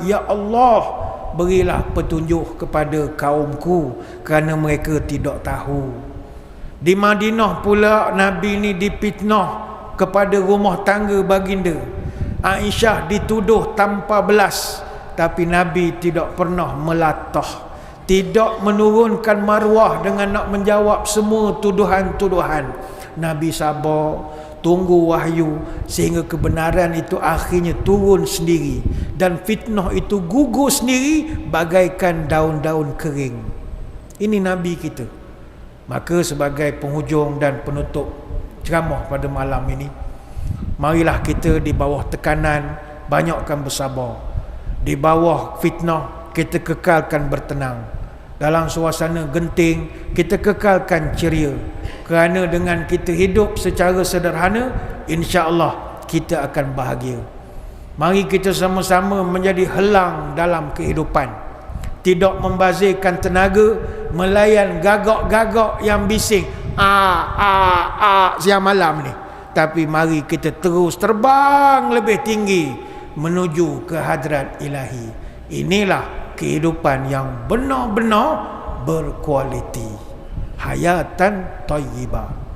Ya Allah, berilah petunjuk kepada kaumku kerana mereka tidak tahu. Di Madinah pula Nabi ni dipitnah kepada rumah tangga baginda. Aisyah dituduh tanpa belas, tapi Nabi tidak pernah melatah, tidak menurunkan maruah dengan nak menjawab semua tuduhan-tuduhan. Nabi sabar, tunggu wahyu sehingga kebenaran itu akhirnya turun sendiri dan fitnah itu gugur sendiri bagaikan daun-daun kering. Ini Nabi kita. Maka sebagai penghujung dan penutup ceramah pada malam ini, marilah kita di bawah tekanan banyakkan bersabar. Di bawah fitnah kita kekalkan bertenang. Dalam suasana genting kita kekalkan ceria. Kerana dengan kita hidup secara sederhana, insya-Allah kita akan bahagia. Mari kita sama-sama menjadi helang dalam kehidupan. Tidak membazirkan tenaga melayan gagak-gagak yang bising siang malam ni. Tapi mari kita terus terbang lebih tinggi menuju ke hadrat ilahi. Inilah kehidupan yang benar-benar berkualiti. Hayatan thayyibah.